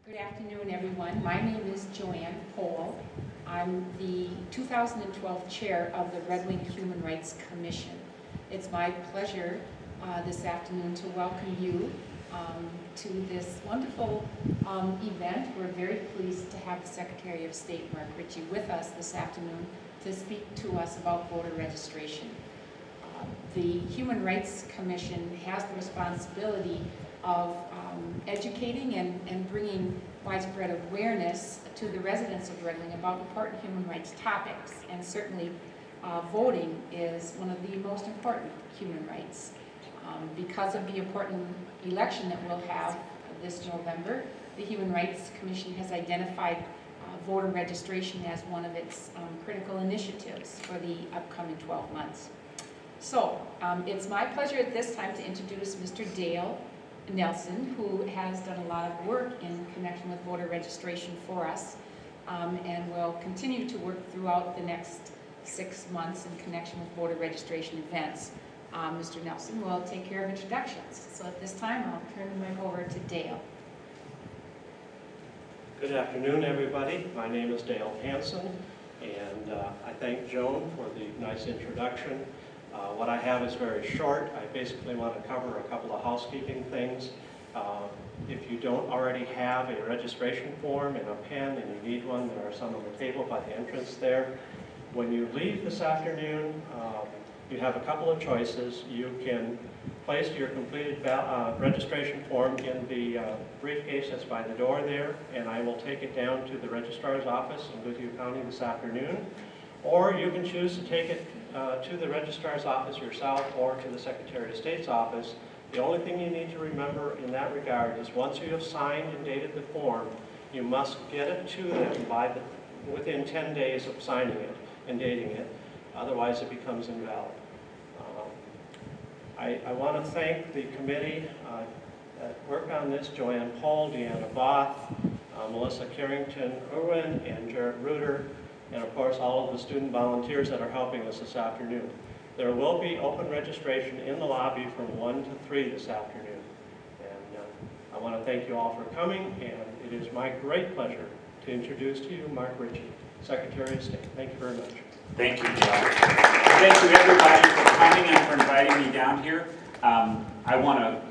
Good afternoon, everyone. My name is Joanne Pohl. I'm the 2012 chair of the Rivlin Human Rights Commission. It's my pleasure this afternoon to welcome you to this wonderful event. We're very pleased to have the Secretary of State, Mark Ritchie, with us this afternoon to speak to us about voter registration. The Human Rights Commission has the responsibility of educating and bringing widespread awareness to the residents of Rivlin about important human rights topics, and certainly voting is one of the most important human rights. Because of the important election that we'll have this November, the Human Rights Commission has identified voter registration as one of its critical initiatives for the upcoming 12 months. So it's my pleasure at this time to introduce Mr. Dale Nelson, who has done a lot of work in connection with voter registration for us, and will continue to work throughout the next 6 months in connection with voter registration events. Mr. Nelson will take care of introductions. So at this time, I'll turn the mic over to Dale. Good afternoon, everybody. My name is Dale Hansen, and I thank Joan for the nice introduction. What I have is very short. I basically want to cover a couple of housekeeping things. If you don't already have a registration form and a pen and you need one, there are some on the table by the entrance there. When you leave this afternoon, you have a couple of choices. You can place your completed registration form in the briefcase that's by the door there, and I will take it down to the registrar's office in Goodhue County this afternoon. Or you can choose to take it to the registrar's office yourself or to the Secretary of State's office. The only thing you need to remember in that regard is once you have signed and dated the form, you must get it to them within 10 days of signing it and dating it. Otherwise, it becomes invalid. I want to thank the committee that worked on this: Joanne Pohl, Deanna Both, Melissa Carrington Irwin, and Jared Reuter, and of course all of the student volunteers that are helping us this afternoon. There will be open registration in the lobby from 1 to 3 this afternoon. And I want to thank you all for coming, and it is my great pleasure to introduce to you Mark Ritchie, Secretary of State. Thank you very much. Thank you, Joe. Thank you, everybody, for coming and for inviting me down here. I want to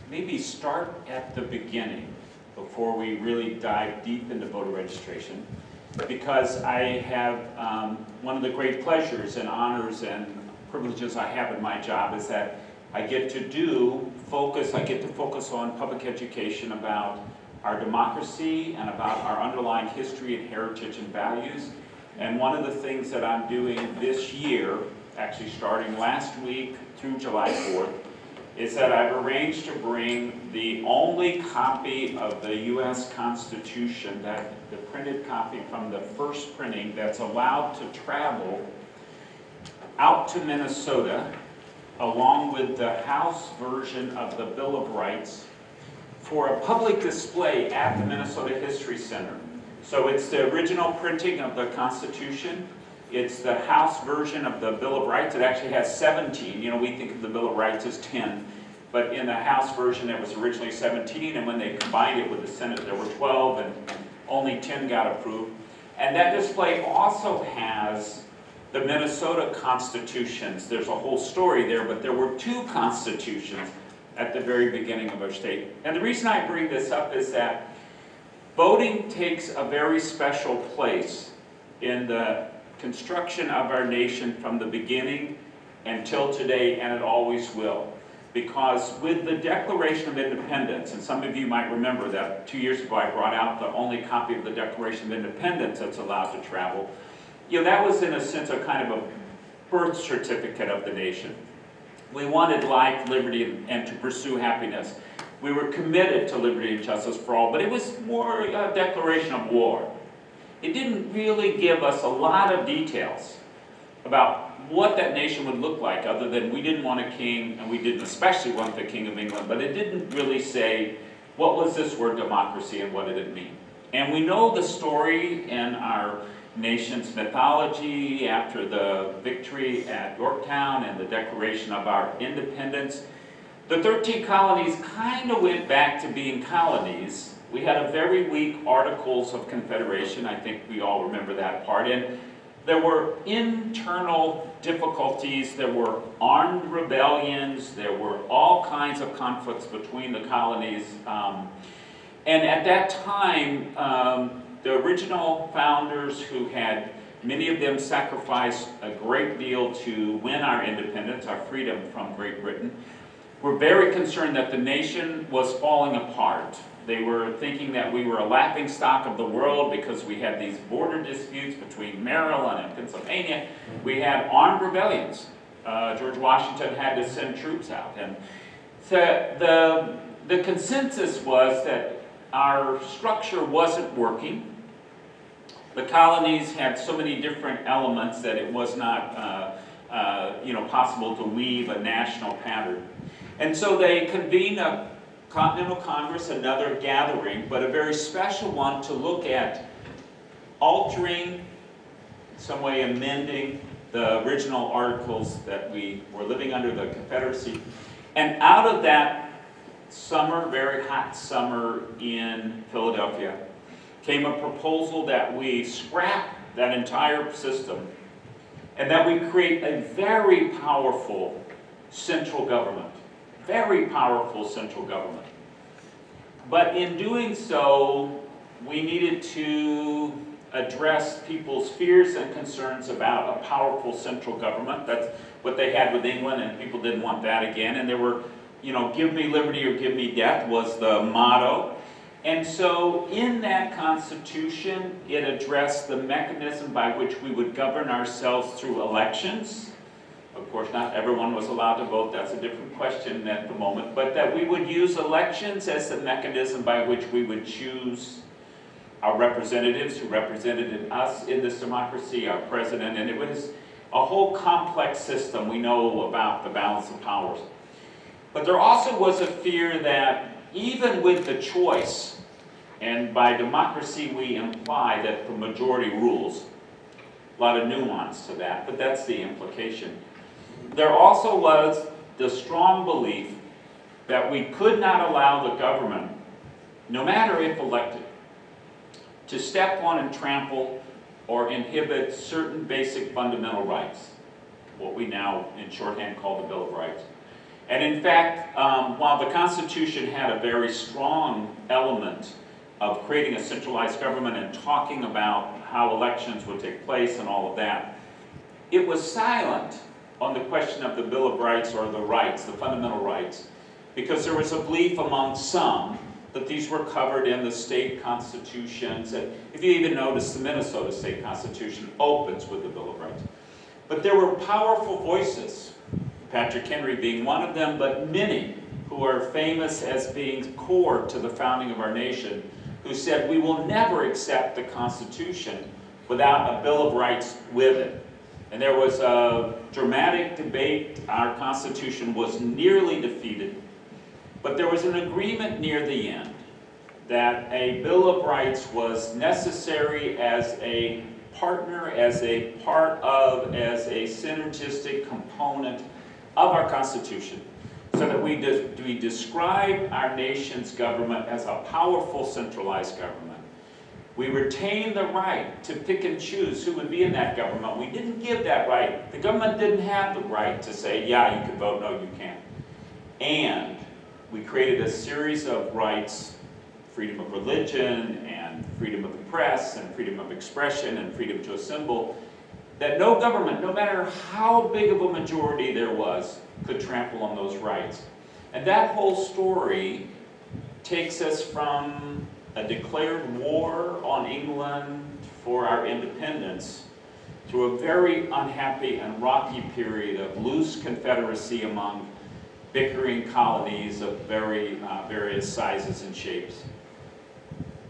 maybe start at the beginning before we really dive deep into voter registration, because I have one of the great pleasures and honors and privileges I have in my job is that I get to focus on public education about our democracy and about our underlying history and heritage and values. And one of the things that I'm doing this year, actually starting last week through July 4th, is that I've arranged to bring the only copy of the U.S. Constitution, the printed copy from the first printing that's allowed to travel out to Minnesota, along with the House version of the Bill of Rights, for a public display at the Minnesota History Center. So it's the original printing of the Constitution. It's the House version of the Bill of Rights. It actually has 17. You know, we think of the Bill of Rights as 10. But in the House version, it was originally 17. And when they combined it with the Senate, there were 12. And only 10 got approved. And that display also has the Minnesota constitutions. There's a whole story there. But there were 2 constitutions at the very beginning of our state. And the reason I bring this up is that voting takes a very special place in the construction of our nation from the beginning until today, and it always will. Because with the Declaration of Independence, and some of you might remember that 2 years ago I brought out the only copy of the Declaration of Independence that's allowed to travel, you know, that was in a sense a kind of a birth certificate of the nation. We wanted life, liberty, and to pursue happiness. We were committed to liberty and justice for all, but it was more a declaration of war. It didn't really give us a lot of details about what that nation would look like, other than we didn't want a king, and we didn't especially want the King of England, but it didn't really say what was this word democracy and what did it mean. And we know the story in our nation's mythology after the victory at Yorktown and the declaration of our independence. The 13 colonies kind of went back to being colonies We had a very weak Articles of Confederation. I think we all remember that part. And there were internal difficulties, there were armed rebellions, there were all kinds of conflicts between the colonies. And at that time, the original founders, who had many of them sacrificed a great deal to win our independence, our freedom from Great Britain, were very concerned that the nation was falling apart. They were thinking that we were a laughingstock of the world because we had these border disputes between Maryland and Pennsylvania. We had armed rebellions. George Washington had to send troops out. And the consensus was that our structure wasn't working. The colonies had so many different elements that it was not possible to weave a national pattern. And so they convened a Continental Congress, another gathering, but a very special one to look at altering, in some way amending the original articles that we were living under, the Confederacy. And out of that summer, very hot summer in Philadelphia, came a proposal that we scrap that entire system and that we create a very powerful central government. Very powerful central government. But in doing so, we needed to address people's fears and concerns about a powerful central government. That's what they had with England, and people didn't want that again. And there were, give me liberty or give me death was the motto. And so in that Constitution, it addressed the mechanism by which we would govern ourselves through elections. Of course, not everyone was allowed to vote. That's a different question at the moment. But that we would use elections as the mechanism by which we would choose our representatives who represented us in this democracy, our president. And it was a whole complex system. We know about the balance of powers. But there also was a fear that even with the choice, and by democracy we imply that the majority rules, a lot of nuance to that, but that's the implication. There also was the strong belief that we could not allow the government, no matter if elected, to step on and trample or inhibit certain basic fundamental rights, what we now in shorthand call the Bill of Rights. And in fact, while the Constitution had a very strong element of creating a centralized government and talking about how elections would take place and all of that, it was silent on the question of the Bill of Rights, or the rights, the fundamental rights, because there was a belief among some that these were covered in the state constitutions. And if you even notice, the Minnesota state constitution opens with the Bill of Rights. But there were powerful voices, Patrick Henry being one of them, but many who are famous as being core to the founding of our nation, who said we will never accept the Constitution without a Bill of Rights with it. And there was a dramatic debate. Our Constitution was nearly defeated, but there was an agreement near the end that a Bill of Rights was necessary as a partner, as a part of, as a synergistic component of our Constitution, so that we describe our nation's government as a powerful centralized government. We retain the right to pick and choose who would be in that government. We didn't give that right. The government didn't have the right to say, yeah, you can vote, no, you can't. And we created a series of rights, freedom of religion, and freedom of the press, and freedom of expression, and freedom to assemble, that no government, no matter how big of a majority there was, could trample on those rights. And that whole story takes us from a declared war on England for our independence through a very unhappy and rocky period of loose confederacy among bickering colonies of various sizes and shapes,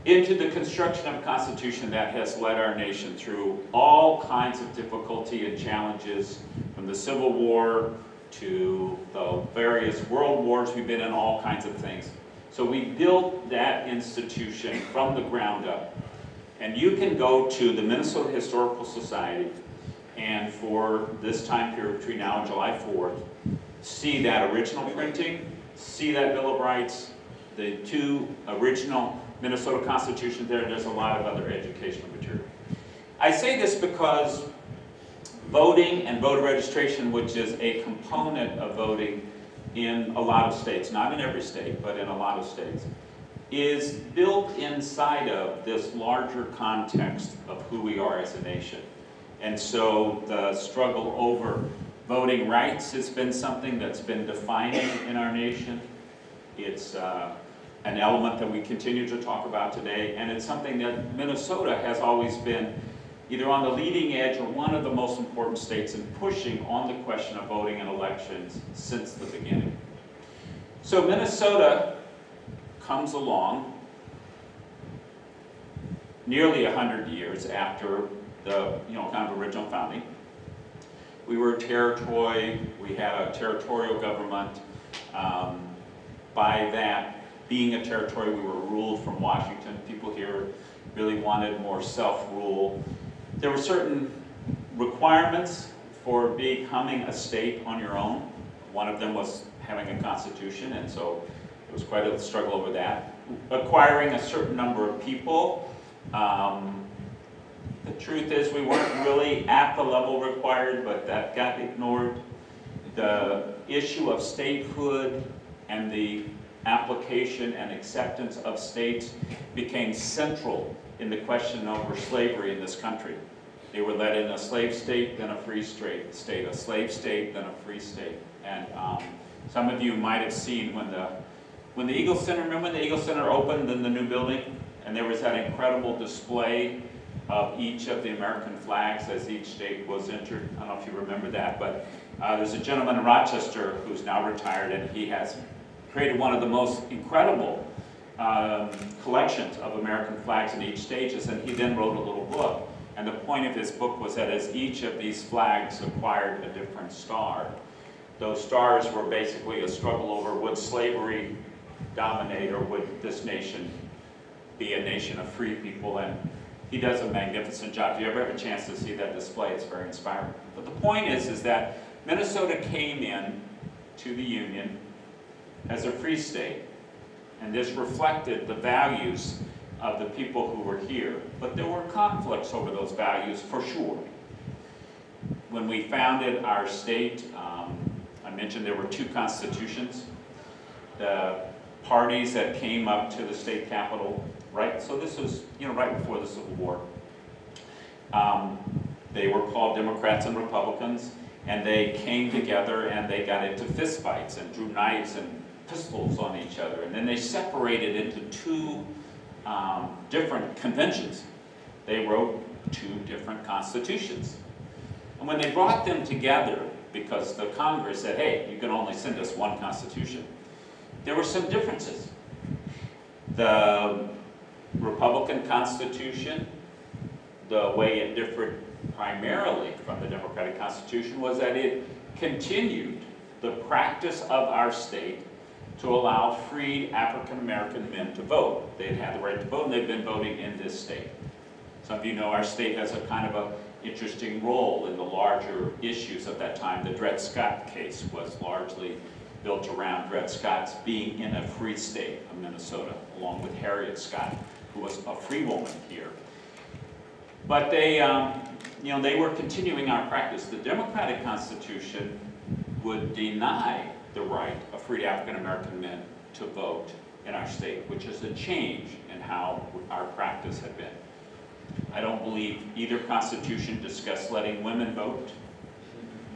into the construction of a constitution that has led our nation through all kinds of difficulty and challenges, from the Civil War to the various world wars we've been in, all kinds of things. So we built that institution from the ground up. And you can go to the Minnesota Historical Society, and for this time period between now and July 4th, see that original printing, see that Bill of Rights, the two original Minnesota Constitution there's a lot of other educational material. I say this because voting and voter registration, which is a component of voting in a lot of states, not in every state, but in a lot of states, is built inside of this larger context of who we are as a nation. And so the struggle over voting rights has been something that's been defining in our nation. It's an element that we continue to talk about today, and it's something that Minnesota has always been either on the leading edge or one of the most important states in pushing on the question of voting in elections since the beginning. So Minnesota comes along nearly 100 years after the kind of original founding. We were a territory, we had a territorial government. By that, being a territory, we were ruled from Washington. People here really wanted more self-rule. There were certain requirements for becoming a state on your own. One of them was having a constitution, and so it was quite a struggle over that. Acquiring a certain number of people. The truth is we weren't really at the level required, but that got ignored. The issue of statehood and the application and acceptance of states became central in the question over slavery in this country. They were led in a slave state, then a free state, a slave state, then a free state. And some of you might have seen when the Eagle Center, remember when the Eagle Center opened in the new building? And there was that incredible display of each of the American flags as each state was entered. I don't know if you remember that, but there's a gentleman in Rochester who's now retired, and he has created one of the most incredible collections of American flags in each state, and he then wrote a little book. And the point of his book was that as each of these flags acquired a different star, those stars were basically a struggle over would slavery dominate or would this nation be a nation of free people. And he does a magnificent job. If you ever have a chance to see that display, it's very inspiring. But the point is that Minnesota came in to the Union as a free state, and this reflected the values of the people who were here. But there were conflicts over those values, for sure. When we founded our state, I mentioned there were two constitutions. The parties that came up to the state capitol, right? So this was, right before the Civil War. They were called Democrats and Republicans, and they came together and they got into fistfights and drew knives and pistols on each other. And then they separated into two different conventions. They wrote two different constitutions. And when they brought them together, because the Congress said, hey, you can only send us one constitution, there were some differences. The Republican Constitution, the way it differed primarily from the Democratic Constitution was that it continued the practice of our state to allow freed African-American men to vote. They had had the right to vote, and they've been voting in this state. Some of you know our state has a kind of an interesting role in the larger issues of that time. The Dred Scott case was largely built around Dred Scott's being in a free state of Minnesota, along with Harriet Scott, who was a free woman here. But they, they were continuing our practice. The Democratic Constitution would deny the right of freed African-American men to vote in our state, which is a change in how our practice had been. I don't believe either constitution discussed letting women vote.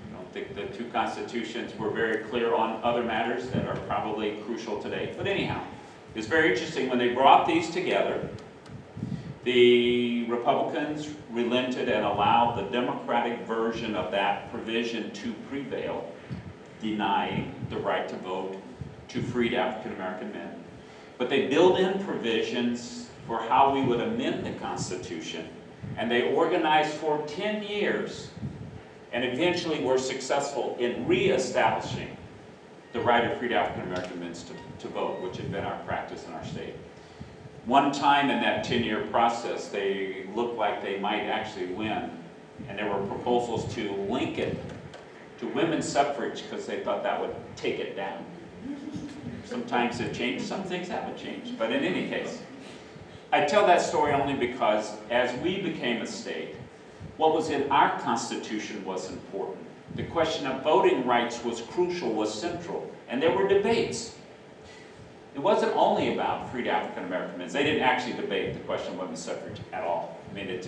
I don't think the two constitutions were very clear on other matters that are probably crucial today. But anyhow, it's very interesting when they brought these together. The Republicans relented and allowed the Democratic version of that provision to prevail, denying the right to vote to freed African-American men. But they built in provisions for how we would amend the Constitution, and they organized for 10 years and eventually were successful in reestablishing the right of freed African-American men to vote, which had been our practice in our state. One time in that 10-year process, they looked like they might actually win, and there were proposals to link it to women's suffrage because they thought that would take it down. Sometimes it changed, some things haven't changed, but in any case, I tell that story only because as we became a state, what was in our Constitution was important. The question of voting rights was crucial, was central, and there were debates. It wasn't only about freed African American men. They didn't actually debate the question of women's suffrage at all. I mean,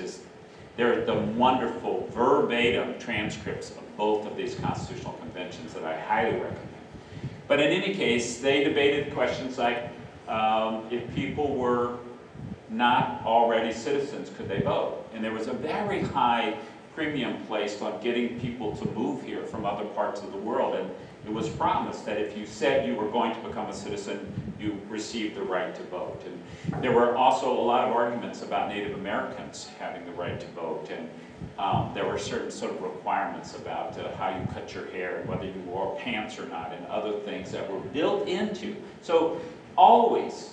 there are the wonderful verbatim transcripts of both of these constitutional conventions that I highly recommend. But in any case, they debated questions like if people were not already citizens, could they vote? And there was a very high premium placed on getting people to move here from other parts of the world. And it was promised that if you said you were going to become a citizen, you received the right to vote. And there were also a lot of arguments about Native Americans having the right to vote. And there were certain sort of requirements about how you cut your hair and whether you wore pants or not and other things that were built into. So always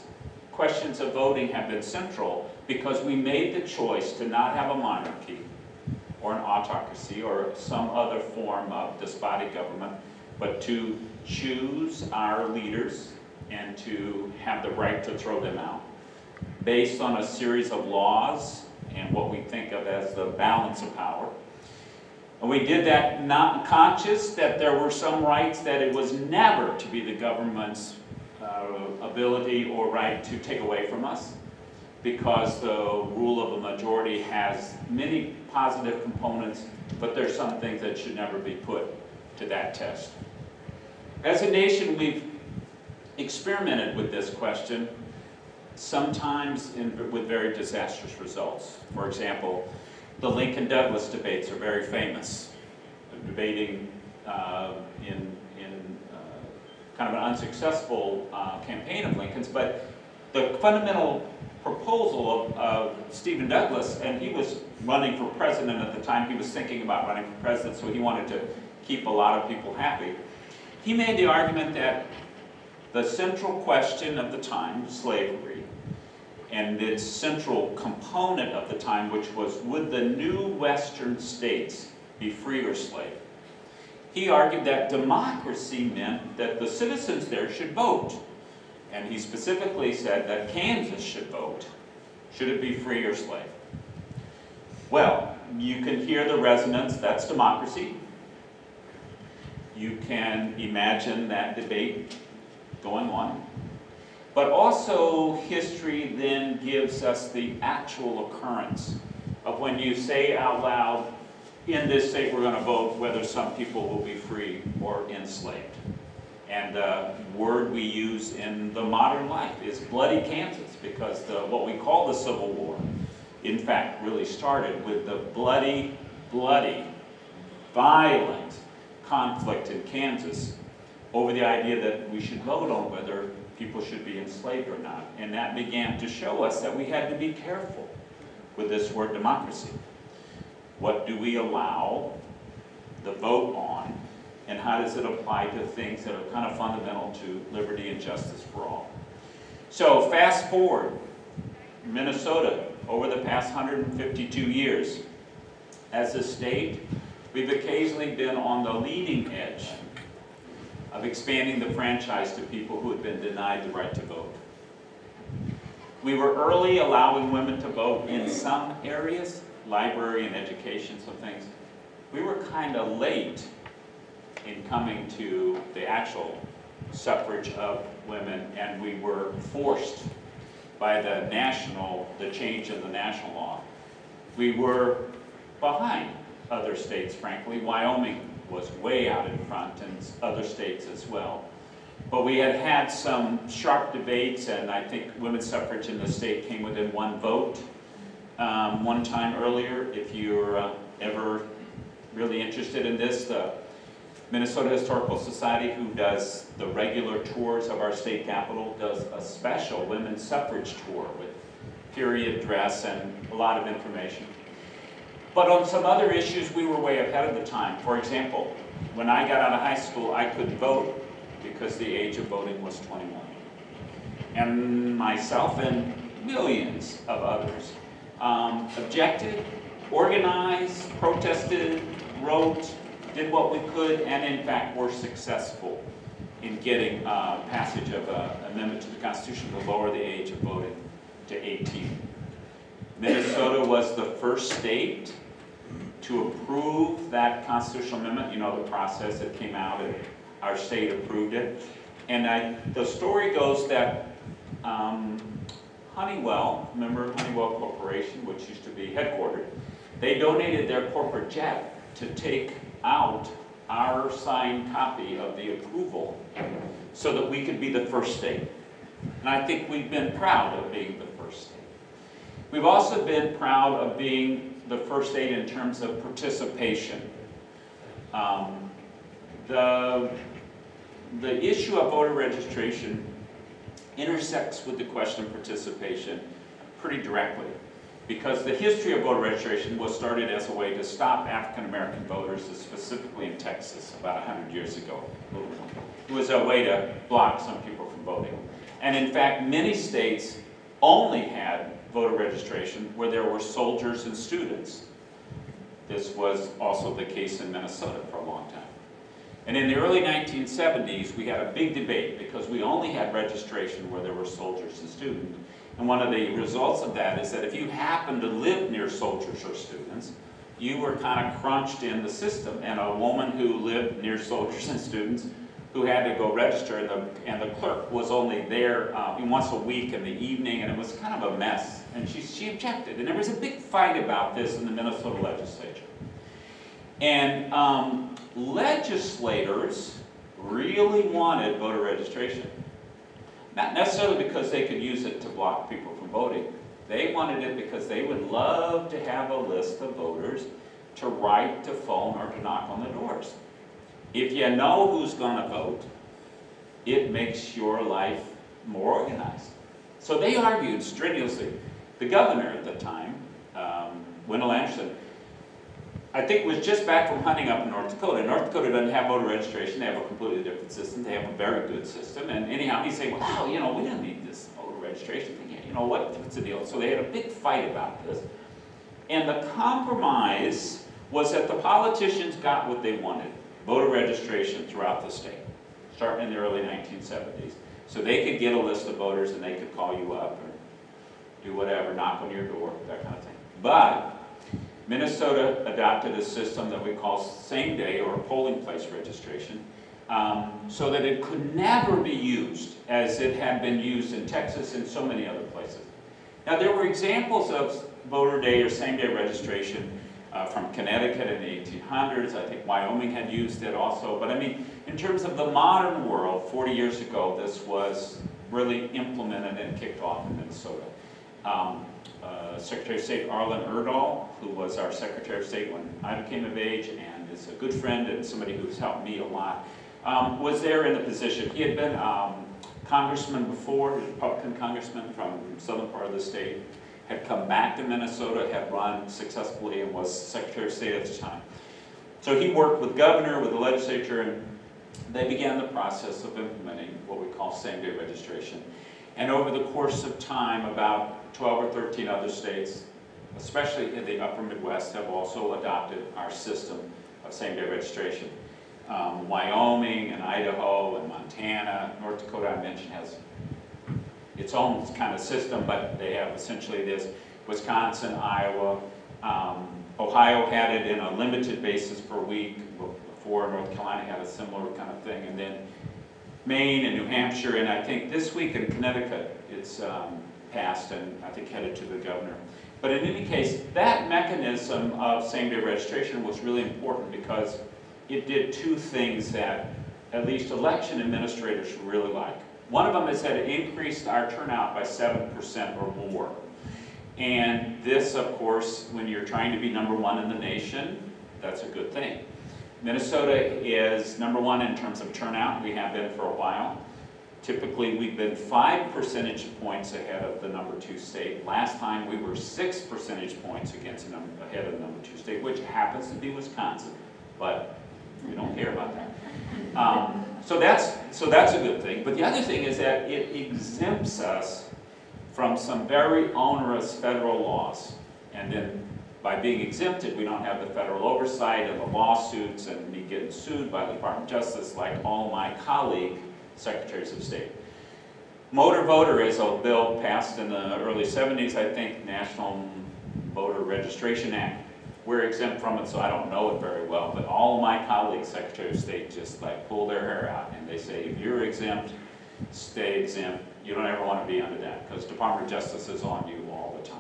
questions of voting have been central because we made the choice to not have a monarchy or an autocracy or some other form of despotic government, but to choose our leaders and to have the right to throw them out based on a series of laws and what we think of as the balance of power. And we did that not conscious that there were some rights that it was never to be the government's ability or right to take away from us, because the rule of a majority has many positive components, but there's some things that should never be put to that test. As a nation, we've experimented with this question, sometimes with very disastrous results. For example, the Lincoln-Douglas debates are very famous. Debating in kind of an unsuccessful campaign of Lincoln's, but the fundamental proposal of Stephen Douglas, and he was running for president at the time, he was thinking about running for president, so he wanted to keep a lot of people happy. He made the argument that the central question of the time, slavery, and its central component of the time, which was, would the new Western states be free or slave? He argued that democracy meant that the citizens there should vote. And he specifically said that Kansas should vote. Should it be free or slave? Well, you can hear the resonance, that's democracy. You can imagine that debate going on. But also, history then gives us the actual occurrence of when you say out loud, in this state we're going to vote whether some people will be free or enslaved. And the word we use in the modern life is bloody Kansas, because what we call the Civil War, in fact, really started with the bloody, violent conflict in Kansas over the idea that we should vote on whether people should be enslaved or not. And that began to show us that we had to be careful with this word democracy. What do we allow the vote on, and how does it apply to things that are kind of fundamental to liberty and justice for all? So fast forward, Minnesota, over the past 152 years, as a state, we've occasionally been on the leading edge of expanding the franchise to people who had been denied the right to vote. We were early allowing women to vote in some areas, library and education, some things. We were kind of late in coming to the actual suffrage of women, and we were forced by the change in the national law. We were behind other states, frankly. Wyoming was way out in front, and other states as well. But we had had some sharp debates, and I think women's suffrage in the state came within one vote one time earlier. If you're ever really interested in this, the Minnesota Historical Society, who does the regular tours of our state capitol, does a special women's suffrage tour with period dress and a lot of information. But on some other issues, we were way ahead of the time. For example, when I got out of high school, I could vote because the age of voting was 21. And myself and millions of others objected, organized, protested, wrote, did what we could, and in fact were successful in getting passage of an amendment to the Constitution to lower the age of voting to 18. Minnesota was the first state to approve that constitutional amendment. You know the process, it came out and our state approved it. And the story goes that Honeywell, remember Honeywell Corporation, which used to be headquartered, they donated their corporate jet to take out our signed copy of the approval so that we could be the first state. And I think we've been proud of being the first state. We've also been proud of being the first state in terms of participation. The issue of voter registration intersects with the question of participation pretty directly, because the history of voter registration was started as a way to stop African American voters, specifically in Texas about 100 years ago. It was a way to block some people from voting. And in fact, many states only had voter registration where there were soldiers and students. This was also the case in Minnesota for a long time. And in the early 1970s, we had a big debate because we only had registration where there were soldiers and students. And one of the results of that is that if you happened to live near soldiers or students, you were kind of crunched in the system. And a woman who lived near soldiers and students who had to go register, and the clerk was only there once a week in the evening, and it was kind of a mess. And she objected. And there was a big fight about this in the Minnesota legislature. And legislators really wanted voter registration. Not necessarily because they could use it to block people from voting. They wanted it because they would love to have a list of voters to write, to phone, or to knock on the doors. If you know who's going to vote, it makes your life more organized. So they argued strenuously. The governor at the time, Wendell Anderson, I think was just back from hunting up in North Dakota. North Dakota doesn't have voter registration. They have a completely different system. They have a very good system. And anyhow, he's saying, well, you know, we don't need this voter registration thing. You know, what's the deal? So they had a big fight about this. And the compromise was that the politicians got what they wanted, voter registration throughout the state, starting in the early 1970s. So they could get a list of voters and they could call you up or do whatever, knock on your door, that kind of thing. But Minnesota adopted a system that we call same-day or polling place registration, so that it could never be used as it had been used in Texas and so many other places. Now, there were examples of voter day or same-day registration from Connecticut in the 1800s. I think Wyoming had used it also. But I mean, in terms of the modern world, 40 years ago, this was really implemented and kicked off in Minnesota. Secretary of State Arlen Erdahl, who was our Secretary of State when I became of age and is a good friend and somebody who's helped me a lot, was there in the position. He had been congressman before, Republican congressman from the southern part of the state, had come back to Minnesota, had run successfully, and was Secretary of State at the time. So he worked with the governor, with the legislature, and they began the process of implementing what we call same-day registration. And over the course of time, about 12 or 13 other states, especially in the upper Midwest, have also adopted our system of same-day registration. Wyoming and Idaho and Montana, North Dakota, I mentioned, has its own kind of system, but they have essentially this. Wisconsin, Iowa, Ohio had it in a limited basis per week before. North Carolina had a similar kind of thing, and then Maine and New Hampshire, and I think this week in Connecticut it's passed and I think headed to the governor. But in any case, that mechanism of same-day registration was really important because it did two things that at least election administrators really like. One of them is that it increased our turnout by 7% or more. And this, of course, when you're trying to be #1 in the nation, that's a good thing. Minnesota is #1 in terms of turnout. We have been for a while. Typically, we've been 5 percentage points ahead of the #2 state. Last time, we were 6 percentage points ahead of the #2 state, which happens to be Wisconsin, but we don't care about that. So that's a good thing. But the other thing is that it exempts us from some very onerous federal laws. And then by being exempted, we don't have the federal oversight and the lawsuits and me getting sued by the Department of Justice like all my colleague secretaries of state. Motor voter is a bill passed in the early 70s, I think, National Voter Registration Act. We're exempt from it, so I don't know it very well, but all my colleagues, Secretary of State, just like pull their hair out and they say, if you're exempt, stay exempt. You don't ever want to be under that because Department of Justice is on you all the time.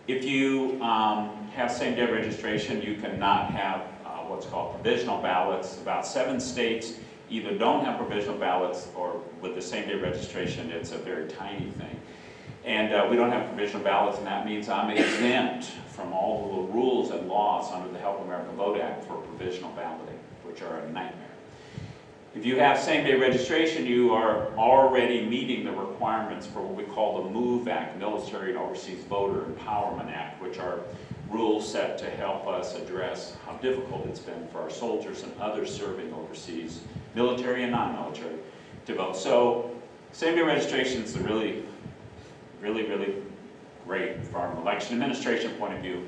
If you have same-day registration, you cannot have what's called provisional ballots. About 7 states either don't have provisional ballots, or with the same-day registration, it's a very tiny thing. And we don't have provisional ballots, and that means I'm exempt from all the rules and laws under the Help America Vote Act for provisional balloting, which are a nightmare. If you have same-day registration, you are already meeting the requirements for what we call the MOVE Act, Military and Overseas Voter Empowerment Act, which are rules set to help us address how difficult it's been for our soldiers and others serving overseas, military and non-military, to vote. So same-day registration is a really great from an election administration point of view,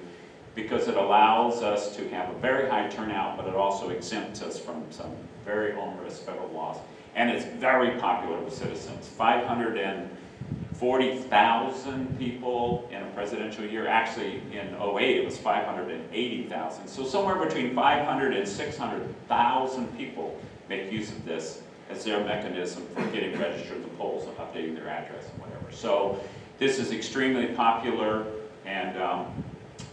because it allows us to have a very high turnout, but it also exempts us from some very onerous federal laws. And it's very popular with citizens. 540,000 people in a presidential year. Actually, in 08, it was 580,000. So somewhere between 500 and 600,000 people make use of this as their mechanism for getting registered at the polls and updating their address and whatever. So this is extremely popular, and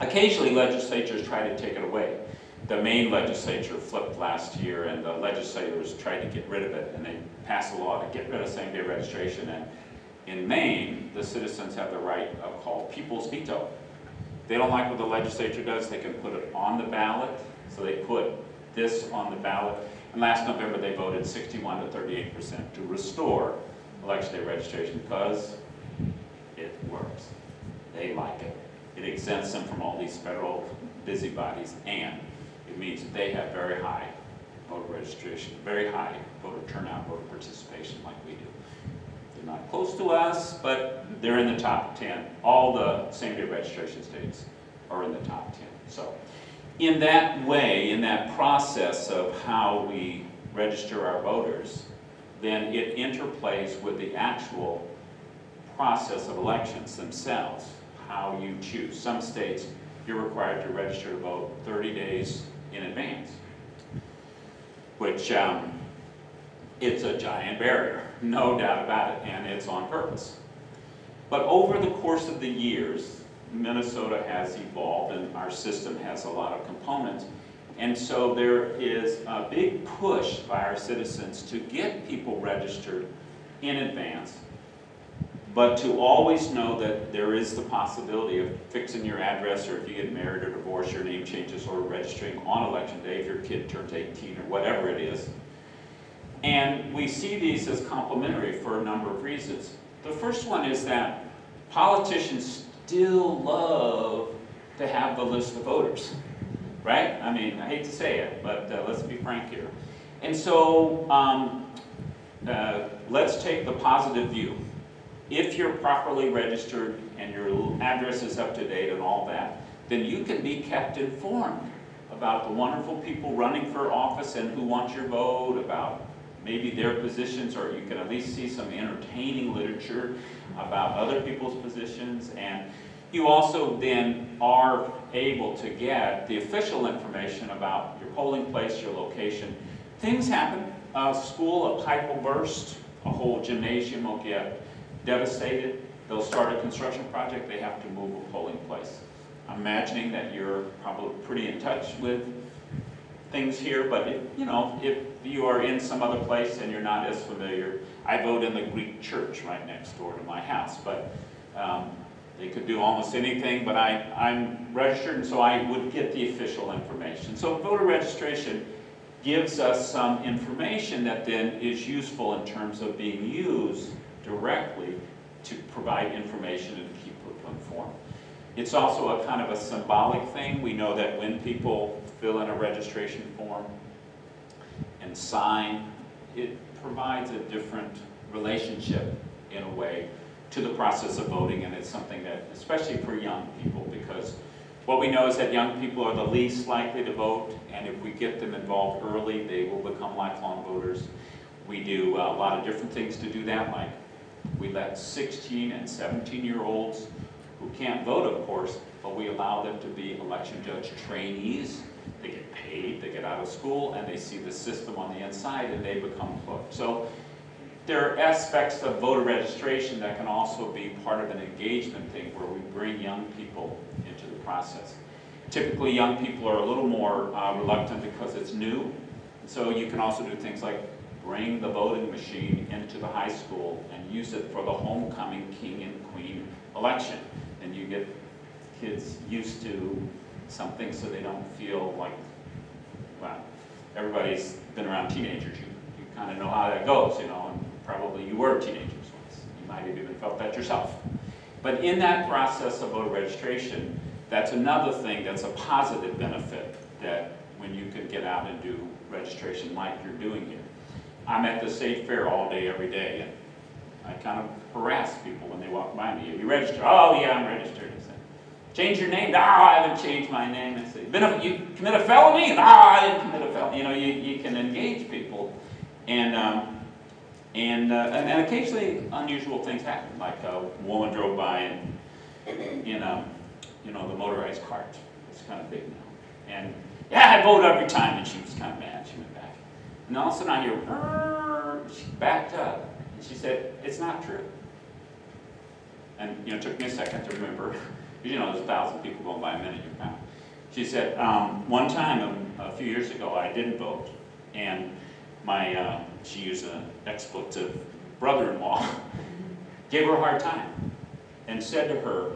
occasionally legislatures try to take it away. The Maine legislature flipped last year, and the legislators tried to get rid of it, and they passed a law to get rid of same-day registration. And in Maine, the citizens have the right of called people's veto. If they don't like what the legislature does, they can put it on the ballot. So they put this on the ballot. And last November, they voted 61 to 38% to restore election day registration because it works. They like it. It exempts them from all these federal busybodies, and it means that they have very high voter registration, very high voter turnout, voter participation like we do. They're not close to us, but they're in the top 10. All the same-day registration states are in the top 10. So in that way, in that process of how we register our voters, then it interplays with the actual process of elections themselves, how you choose. Some states, you're required to register to vote 30 days in advance, which it's a giant barrier, no doubt about it, and it's on purpose. But over the course of the years, Minnesota has evolved, and our system has a lot of components. And so there is a big push by our citizens to get people registered in advance, but to always know that there is the possibility of fixing your address, or if you get married or divorced, your name changes, or registering on election day if your kid turns 18 or whatever it is. And we see these as complementary for a number of reasons. The first one is that politicians still love to have the list of voters, right? I mean, I hate to say it, but let's be frank here. And so let's take the positive view. If you're properly registered and your address is up to date and all that, then you can be kept informed about the wonderful people running for office and who want your vote, about maybe their positions, or you can at least see some entertaining literature about other people's positions. And you also then are able to get the official information about your polling place, your location. Things happen. A school, a pipe will burst, a whole gymnasium will get devastated. They'll start a construction project, they have to move a polling place. I'm imagining that you're probably pretty in touch with things here, but if you are in some other place and you're not as familiar, I vote in the Greek church right next door to my house, but they could do almost anything, but I'm registered, and so I would get the official information. So voter registration gives us some information that then is useful in terms of being used directly to provide information and keep people informed. It's also a kind of a symbolic thing. We know that when people fill in a registration form and sign, it provides a different relationship in a way to the process of voting, and it's something that, especially for young people, because what we know is that young people are the least likely to vote, and if we get them involved early, they will become lifelong voters. We do a lot of different things to do that, like We let 16 and 17-year-olds who can't vote, of course, but we allow them to be election judge trainees. They get paid, they get out of school, and they see the system on the inside, and they become hooked. So there are aspects of voter registration that can also be part of an engagement thing where we bring young people into the process. Typically, young people are a little more reluctant because it's new. So you can also do things like bring the voting machine into the high school and use it for the homecoming king and queen election. And you get kids used to something so they don't feel like, well, everybody's been around teenagers. You kind of know how that goes, you know, and probably you were teenagers once. You might have even felt that yourself. But in that process of voter registration, that's another thing that's a positive benefit, that when you can get out and do registration like you're doing here. I'm at the state fair all day, every day, and I kind of harass people when they walk by me. Are you registered? Oh, yeah, I'm registered. I say, change your name? No, I haven't changed my name. I say, you commit a felony? No, I didn't commit a felony. You know, you can engage people, and occasionally unusual things happen. Like a woman drove by and in the motorized cart. It's kind of big now, and yeah, I vote every time, and she was kind of mad. She went back. And all of a sudden I hear, she backed up. And she said, it's not true. And, it took me a second to remember. There's 1,000 people going by a minute. She said, one time, a few years ago, I didn't vote. And she used an expletive brother-in-law, gave her a hard time, and said to her,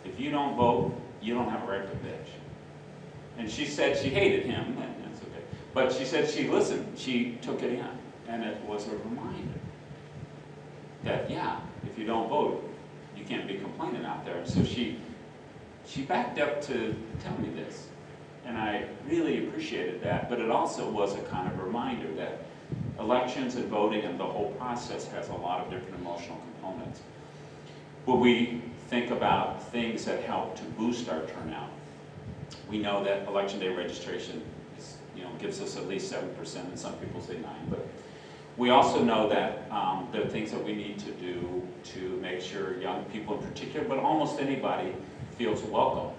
if you don't vote, you don't have a right to bitch. And she said she hated him, and that's okay. But she said she listened, she took it in, and it was a reminder that, yeah, if you don't vote, you can't be complaining out there. And so she backed up to tell me this, and I really appreciated that, but it also was a kind of reminder that elections and voting and the whole process has a lot of different emotional components. When we think about things that help to boost our turnout, we know that Election Day registration is, gives us at least 7%, and some people say 9%. But we also know that there are things that we need to do to make sure young people in particular, but almost anybody, feels welcome.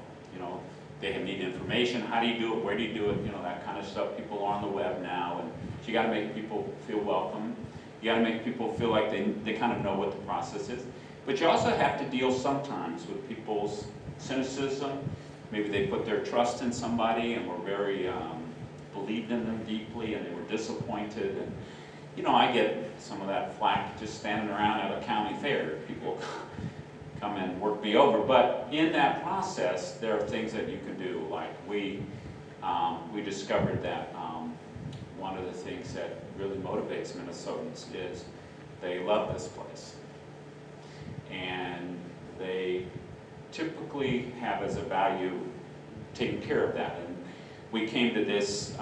They need information. How do you do it? Where do you do it? That kind of stuff. People are on the web now, and so you got to make people feel welcome. You got to make people feel like they kind of know what the process is. But you also have to deal sometimes with people's cynicism. Maybe they put their trust in somebody and were very, believed in them deeply, and they were disappointed. And, I get some of that flack just standing around at a county fair. People come and work me over. But in that process, there are things that you can do. Like we discovered that one of the things that really motivates Minnesotans is they love this place. And they typically have as a value taking care of that. And we came to this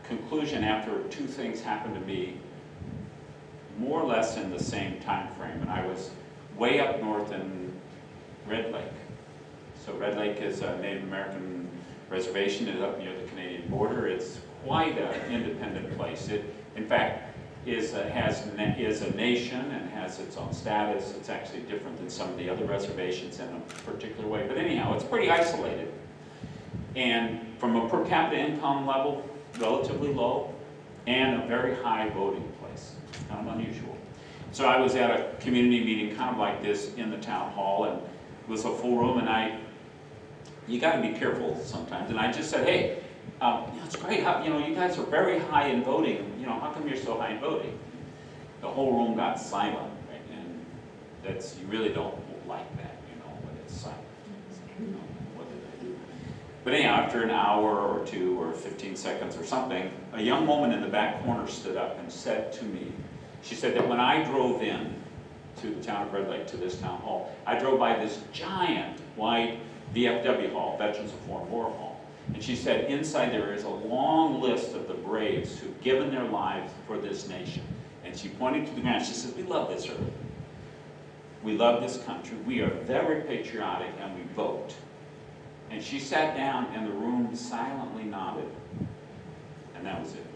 conclusion after two things happened to me more or less in the same time frame. And I was way up north in Red Lake. So Red Lake is a Native American reservation. It's up near the Canadian border. It's quite an independent place. It, in fact, is a nation and has its own status. It's actually different than some of the other reservations in a particular way. But anyhow, it's pretty isolated. And from a per capita income level, relatively low, and a very high voting place. Kind of unusual. So I was at a community meeting kind of like this in the town hall, and it was a full room, and you got to be careful sometimes. And I just said, hey, it's great how, you guys are very high in voting. How come you're so high in voting? The whole room got silent, right? And you really don't like that, when it's silent. What did I do? But anyhow, after an hour or two or 15 seconds or something, a young woman in the back corner stood up and said to me, she said that when I drove in to the town of Red Lake, to this town hall, I drove by this giant white VFW hall, Veterans of Foreign War Hall. And she said, inside there is a long list of the braves who've given their lives for this nation. And she pointed to the ground. She said, we love this earth. We love this country. We are very patriotic, and we vote. And she sat down, and the room silently nodded. And that was it.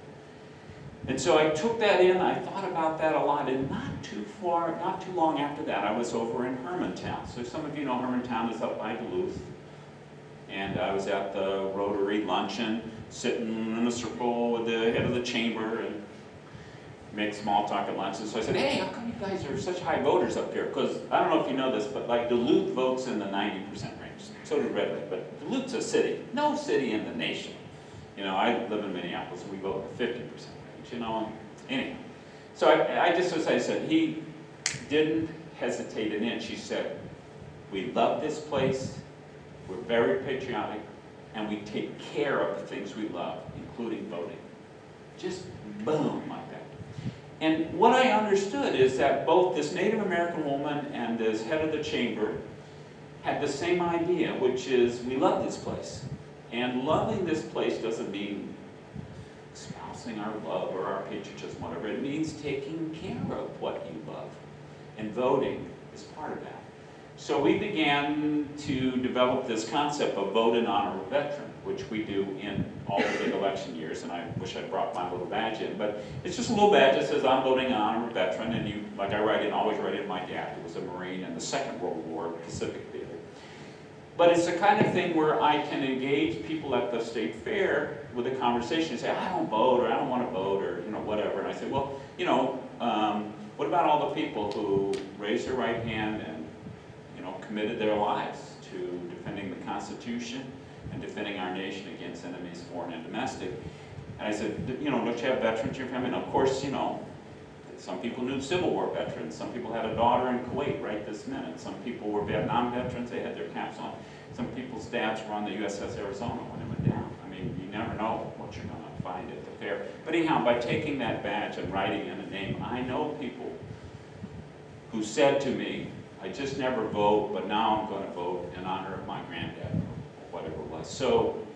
And so I took that in, I thought about that a lot, and not too long after that, I was over in Hermantown. So some of you know Hermantown is up by Duluth. And I was at the Rotary luncheon, sitting in a circle with the head of the chamber and make small talk at lunch. And so I said, hey, how come you guys are such high voters up here? Because I don't know if you know this, but like Duluth votes in the 90% range. So did Red Lake, but Duluth's a city. No city in the nation. You know, I live in Minneapolis and we vote in the 50% range, you know. Anyhow. So I said, he didn't hesitate an inch. He said, we love this place. We're very patriotic, and we take care of the things we love, including voting. Just boom, like that. And what I understood is that both this Native American woman and this head of the chamber had the same idea, which is we love this place. And loving this place doesn't mean espousing our love or our patriotism, whatever. It means taking care of what you love. And voting is part of that. So we began to develop this concept of vote in honor of a veteran, which we do in all the big election years, and I wish I brought my little badge in, but it's just a little badge that says I'm voting in honor of a veteran, and you, like I always write in my dad, who was a Marine in the Second World War, Pacific Theater. But it's the kind of thing where I can engage people at the state fair with a conversation and say, I don't vote, or I don't want to vote, or whatever, and I say, well, what about all the people who raised their right hand and committed their lives to defending the Constitution and defending our nation against enemies, foreign and domestic? And I said, don't you have veterans in your family? And of course, some people knew Civil War veterans. Some people had a daughter in Kuwait right this minute. Some people were Vietnam veterans. They had their caps on. Some people's dads were on the USS Arizona when it went down. I mean, you never know what you're going to find at the fair. But anyhow, by taking that badge and writing in a name, I know people who said to me, I just never vote, but now I'm going to vote in honor of my granddad, or whatever it was. So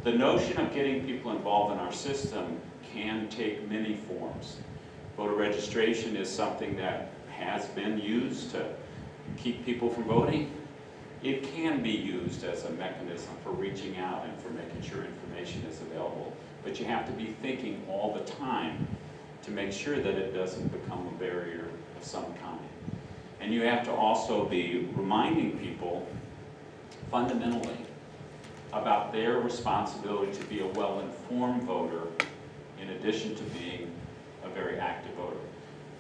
the notion of getting people involved in our system can take many forms. Voter registration is something that has been used to keep people from voting. It can be used as a mechanism for reaching out and for making sure information is available. But you have to be thinking all the time to make sure that it doesn't become a barrier of some kind. And you have to also be reminding people fundamentally about their responsibility to be a well-informed voter in addition to being a very active voter.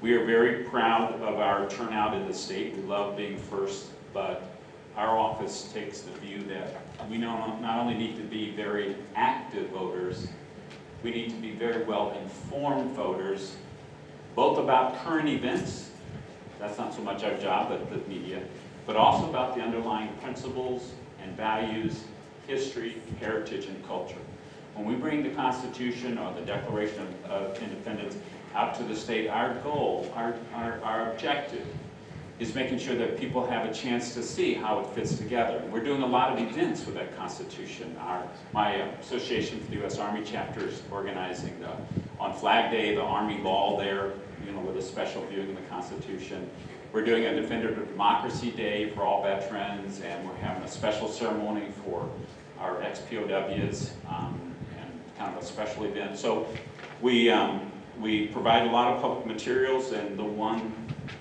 We are very proud of our turnout in the state. We love being first, but our office takes the view that we not only need to be very active voters, we need to be very well-informed voters, both about current events. That's not so much our job, but the media, but also about the underlying principles and values, history, heritage, and culture. When we bring the Constitution or the Declaration of Independence out to the state, our goal, our objective, is making sure that people have a chance to see how it fits together. And we're doing a lot of events with that Constitution. My Association for the U.S. Army chapter is organizing on Flag Day, the Army Ball there, with a special viewing of the Constitution. We're doing a Defender of Democracy Day for all veterans, and we're having a special ceremony for our ex-POWs, and kind of a special event. So we provide a lot of public materials, and the one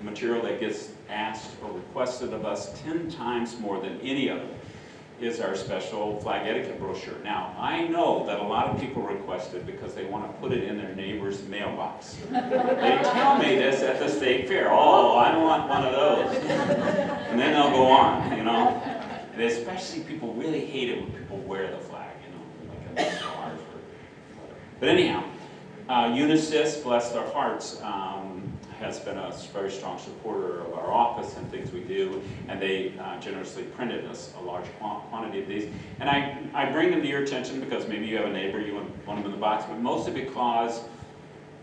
material that gets asked or requested of us 10 times more than any other is our special flag etiquette brochure. Now, I know that a lot of people request it because they want to put it in their neighbor's mailbox. They tell me this at the state fair. Oh, I don't want one of those. And then they'll go on, And especially people really hate it when people wear the flag, like a scarf or whatever. But anyhow, Unisys, bless their hearts, has been a very strong supporter of our office and things we do, and they generously printed us a large quantity of these. And I bring them to your attention because maybe you have a neighbor, you want them in the box, but mostly because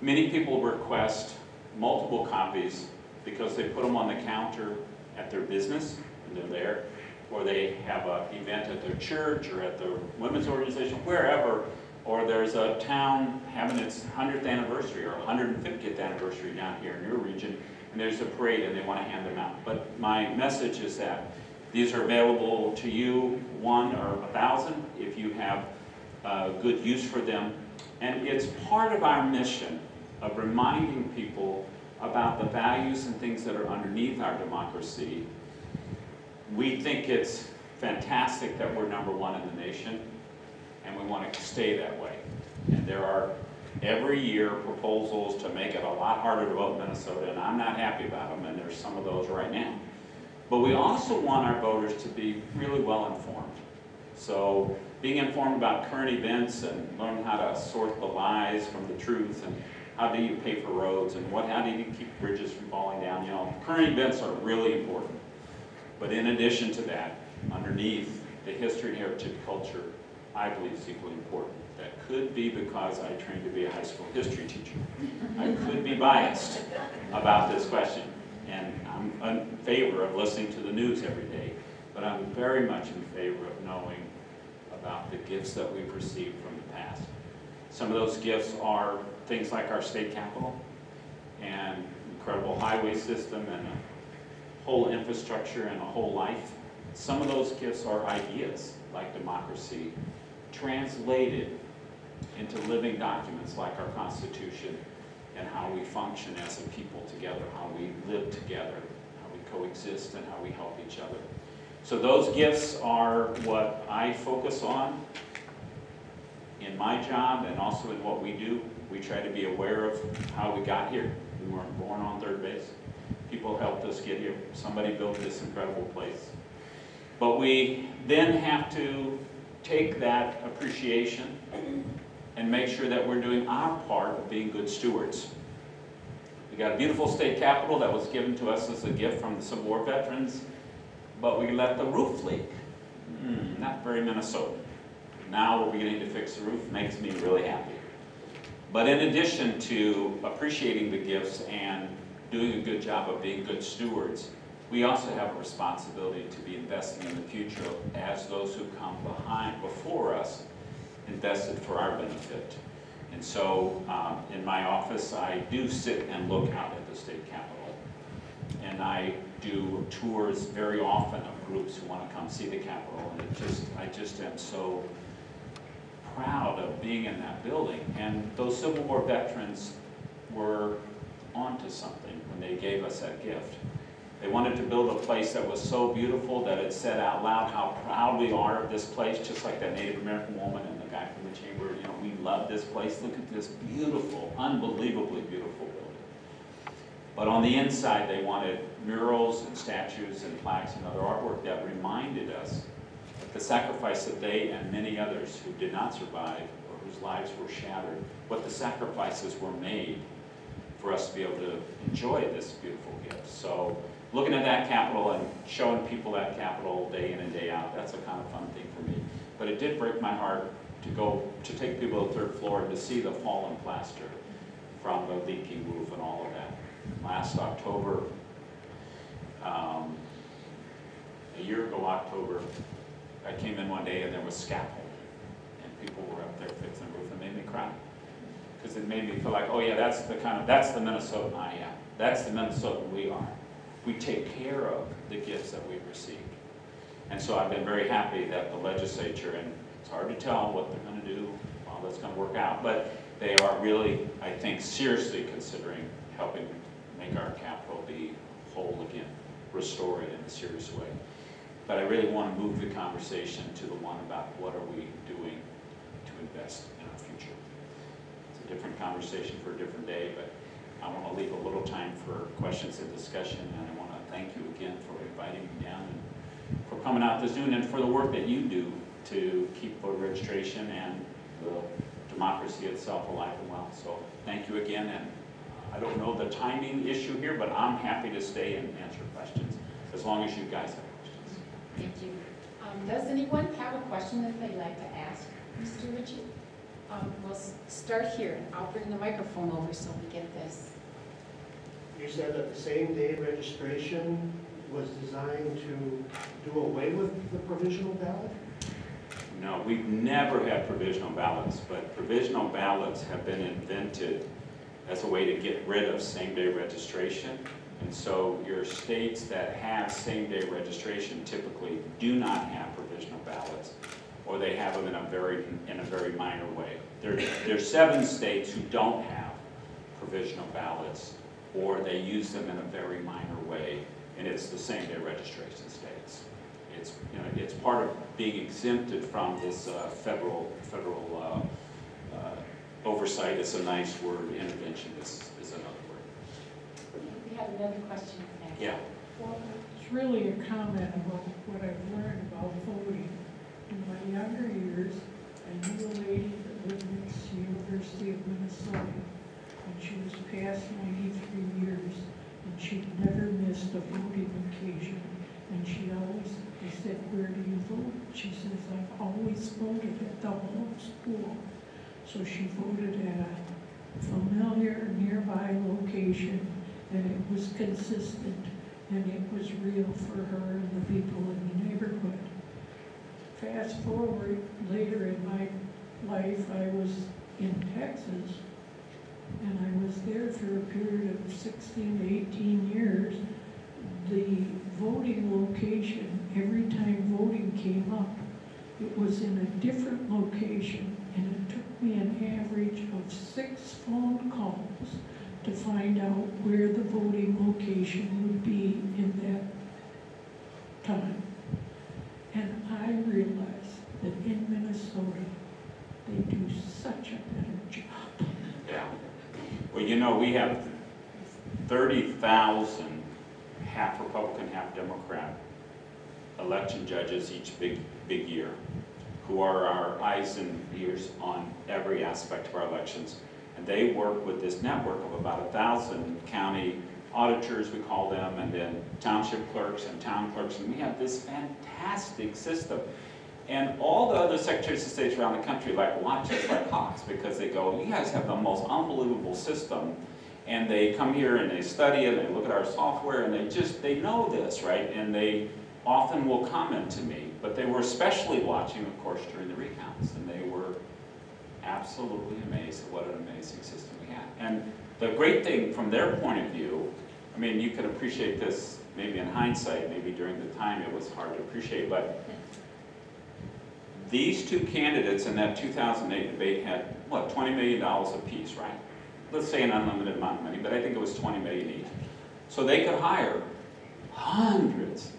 many people request multiple copies because they put them on the counter at their business, and they're there, or they have an event at their church or at their women's organization, wherever, or there's a town having its 100th anniversary or 150th anniversary down here in your region, and there's a parade and they want to hand them out. But my message is that these are available to you, 1 or 1,000, if you have good use for them. And it's part of our mission of reminding people about the values and things that are underneath our democracy. We think it's fantastic that we're #1 in the nation, and we want to stay that way. And there are every year proposals to make it a lot harder to vote in Minnesota, and I'm not happy about them, and there's some of those right now. But we also want our voters to be really well informed. So being informed about current events and learning how to sort the lies from the truth, and how do you pay for roads, and how do you keep bridges from falling down, you know, current events are really important. But in addition to that, underneath the history and heritage culture, I believe is equally important. That could be because I trained to be a high school history teacher. I could be biased about this question, and I'm in favor of listening to the news every day, but I'm very much in favor of knowing about the gifts that we've received from the past. Some of those gifts are things like our state capitol and incredible highway system and a whole infrastructure and a whole life. Some of those gifts are ideas like democracy translated into living documents like our Constitution and how we function as a people together, how we live together, how we coexist, and how we help each other. So those gifts are what I focus on in my job and also in what we do. We try to be aware of how we got here. We weren't born on third base. People helped us get here. Somebody built this incredible place. But we then have to take that appreciation and make sure that we're doing our part of being good stewards. We got a beautiful state capitol that was given to us as a gift from the Civil War veterans, but we let the roof leak. Not very Minnesotan. Now we're beginning to fix the roof, makes me really happy. But in addition to appreciating the gifts and doing a good job of being good stewards, we also have a responsibility to be investing in the future as those who come before us invested for our benefit. And so in my office, I do sit and look out at the state capitol. And I do tours very often of groups who want to come see the capitol. And I just am so proud of being in that building. And those Civil War veterans were onto something when they gave us that gift. They wanted to build a place that was so beautiful that it said out loud how proud we are of this place, just like that Native American woman and the guy from the chamber. You know, we love this place. Look at this beautiful, unbelievably beautiful building. But on the inside, they wanted murals and statues and plaques and other artwork that reminded us of the sacrifice that they and many others who did not survive or whose lives were shattered, what the sacrifices were made for us to be able to enjoy this beautiful gift. So looking at that capitol and showing people that capitol day in and day out, that's a kind of fun thing for me. But it did break my heart to take people to the 3rd floor and to see the fallen plaster from the leaking roof and all of that. Last October, a year ago October, I came in one day and there was scaffold, and people were up there fixing the roof, and it made me cry. Because it made me feel like, oh yeah, that's the Minnesotan I am. That's the Minnesotan we are. We take care of the gifts that we've received. And so I've been very happy that the legislature, and it's hard to tell what they're going to do, how that's going to work out, but they are really, I think, seriously considering helping make our capital be whole again, restore it in a serious way. But I really want to move the conversation to the one about what are we doing to invest in our future. It's a different conversation for a different day, but I want to leave a little time for questions and discussion, and I want to thank you again for inviting me down and for coming out this noon and for the work that you do to keep voter registration and the democracy itself alive and well. So thank you again, and I don't know the timing issue here, but I'm happy to stay and answer questions as long as you guys have questions. Thank you. Does anyone have a question that they'd like to ask Mr. Ritchie? We'll start here, and I'll bring the microphone over so we get this. You said that the same-day registration was designed to do away with the provisional ballot? No, we've never had provisional ballots, but provisional ballots have been invented as a way to get rid of same-day registration. And so your states that have same-day registration typically do not have provisional ballots, or they have them in a very minor way. There's 7 states who don't have provisional ballots, or they use them in a very minor way, and it's the same-day registration states. It's, you know, it's part of being exempted from this federal oversight. Is a nice word. Intervention is another word. We have another question next. Yeah. Well, it's really a comment about what I've learned about voting. In my younger years, I knew a lady that lived next to the University of Minnesota, and she was past 93 years, and she'd never missed a voting occasion. And she always, I said, where do you vote? She says, I've always voted at the home school. So she voted at a familiar nearby location, and it was consistent, and it was real for her and the people in the neighborhood. Fast forward, later in my life, I was in Texas, and I was there for a period of 16 to 18 years. The voting location, every time voting came up, it was in a different location, and it took me an average of 6 phone calls to find out where the voting location would be in that time. And I realized that in Minnesota, they do such a better job. Yeah. Well, you know, we have 30,000 half Republican, half Democrat election judges each big year, who are our eyes and ears on every aspect of our elections. And they work with this network of about 1,000 county auditors, we call them, and then township clerks and town clerks, and we have this fantastic system. And all the other secretaries of state around the country like watch us like hawks, because they go, you guys have the most unbelievable system. And they come here and they study it, and they look at our software, and they know this, right? And they often will comment to me, but they were especially watching, of course, during the recounts, and they were absolutely amazed at what an amazing system we had. And the great thing from their point of view, I mean, you can appreciate this maybe in hindsight, maybe during the time it was hard to appreciate, but these two candidates in that 2008 debate had, what, $20 million apiece, right? Let's say an unlimited amount of money, but I think it was $20 million each. So they could hire hundreds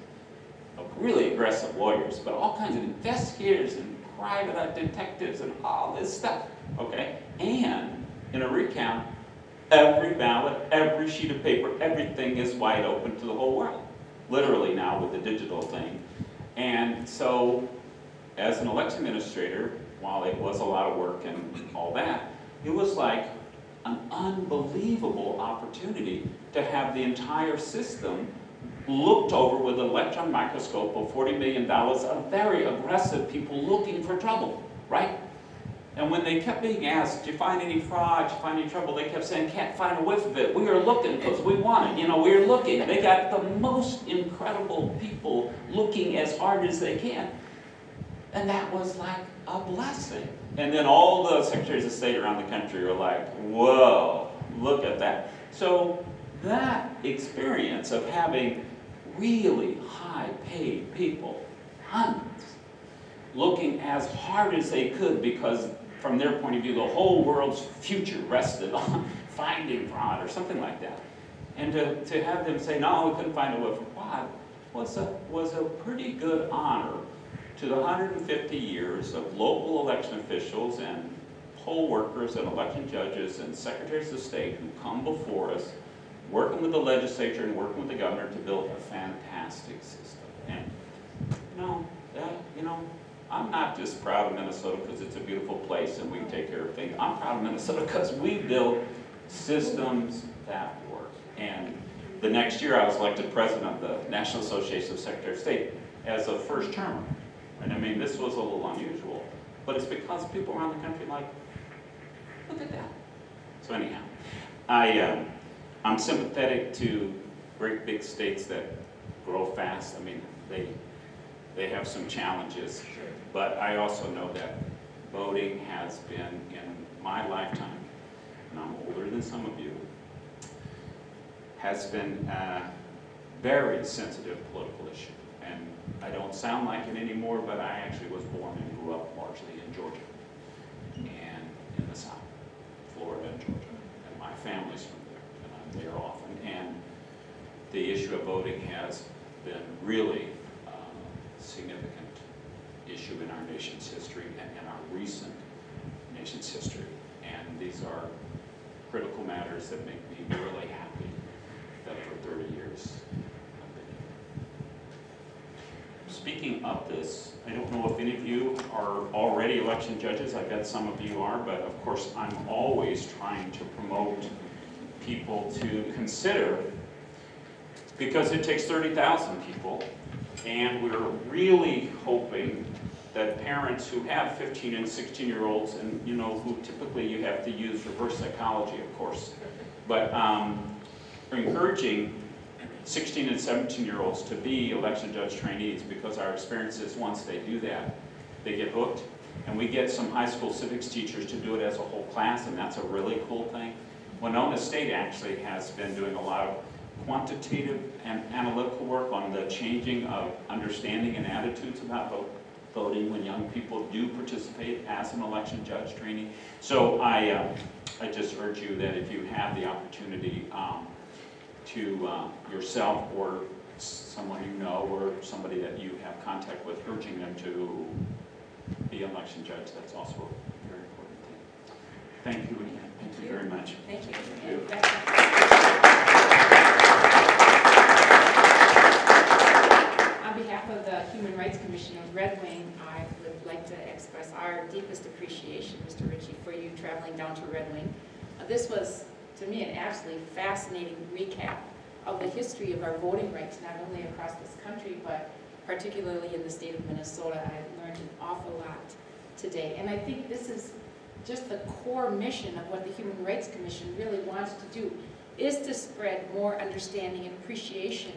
of really aggressive lawyers, but all kinds of investigators and private detectives and all this stuff, okay? And in a recount, every ballot, every sheet of paper, everything is wide open to the whole world, literally now with the digital thing. And so, as an election administrator, while it was a lot of work and all that, it was like an unbelievable opportunity to have the entire system looked over with an electron microscope of $40 million of very aggressive people looking for trouble, right? And when they kept being asked, do you find any fraud, do you find any trouble, they kept saying, can't find a whiff of it. We are looking because we want it. You know, we're looking. They got the most incredible people looking as hard as they can. And that was like a blessing. And then all the secretaries of state around the country are like, whoa, look at that. So that experience of having really high-paid people, hundreds, looking as hard as they could, because from their point of view, the whole world's future rested on finding fraud or something like that. And to have them say, no, we couldn't find a whiff of fraud, was a pretty good honor to the 150 years of local election officials and poll workers and election judges and secretaries of state who come before us, working with the legislature and working with the governor to build a fantastic system. And I'm not just proud of Minnesota because it's a beautiful place and we take care of things. I'm proud of Minnesota because we built systems that work. And the next year I was elected president of the National Association of Secretaries of State as a first termer. And I mean, this was a little unusual, but it's because people around the country like, look at that. So anyhow, I'm sympathetic to great big states that grow fast. I mean, they have some challenges, but I also know that voting has been, in my lifetime, and I'm older than some of you, has been a very sensitive political issue. And I don't sound like it anymore, but I actually was born and grew up largely in Georgia and in the South, Florida and Georgia. And my families from there, and I'm there often. And the issue of voting has been really a significant issue in our nation's history and in our recent nation's history. And these are critical matters that make me really happy that for 30 years I've been here. Speaking of this, I don't know if any of you are already election judges. I bet some of you are, but of course I'm always trying to promote people to consider, because it takes 30,000 people, and we're really hoping that parents who have 15 and 16-year-olds, and you know, who typically you have to use reverse psychology, of course, but we're encouraging 16 and 17-year-olds to be election judge trainees, because our experience is once they do that, they get hooked. And we get some high school civics teachers to do it as a whole class, and that's a really cool thing. Winona State actually has been doing a lot of quantitative and analytical work on the changing of understanding and attitudes about voting when young people do participate as an election judge trainee. So I just urge you that if you have the opportunity to yourself or someone you know or somebody that you have contact with, urging them to be an election judge, that's also a very important thing. Thank you again. Thank you very much. Thank you. On behalf of the Human Rights Commission of Red Wing, I would like to express our deepest appreciation, Mr. Ritchie, for you traveling down to Red Wing. This was, to me, an absolutely fascinating recap of the history of our voting rights, not only across this country, but particularly in the state of Minnesota. I learned an awful lot today. And I think this is just the core mission of what the Human Rights Commission really wants to do, is to spread more understanding and appreciation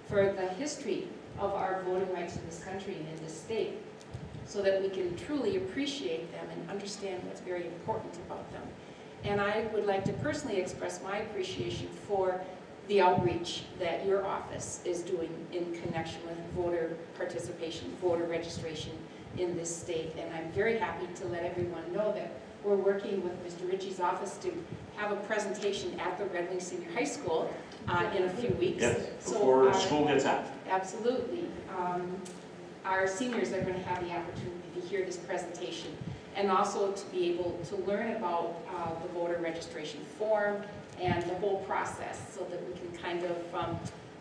for the history of our voting rights in this country and in this state, so that we can truly appreciate them and understand what's very important about them. And I would like to personally express my appreciation for the outreach that your office is doing in connection with voter participation, voter registration in this state. And I'm very happy to let everyone know that we're working with Mr. Ritchie's office to have a presentation at the Red Wing Senior High School in a few weeks. Yes, before school gets out. Absolutely. Our seniors are going to have the opportunity to hear this presentation, and also to be able to learn about the voter registration form and the whole process, so that we can kind of,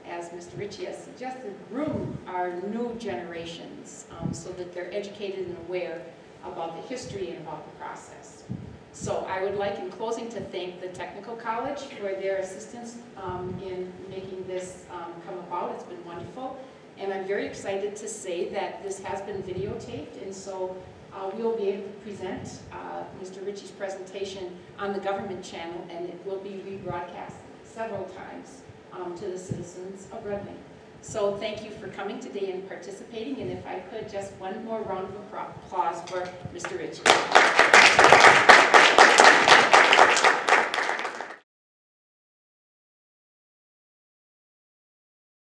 as Mr. Ritchie has suggested, groom our new generations so that they're educated and aware about the history and about the process. So I would like, in closing, to thank the Technical College for their assistance in making this come about. It's been wonderful. And I'm very excited to say that this has been videotaped, and so we'll be able to present Mr. Ritchie's presentation on the government channel, and it will be rebroadcast several times to the citizens of Red Wing. So thank you for coming today and participating, and if I could, just one more round of applause for Mr. Ritchie.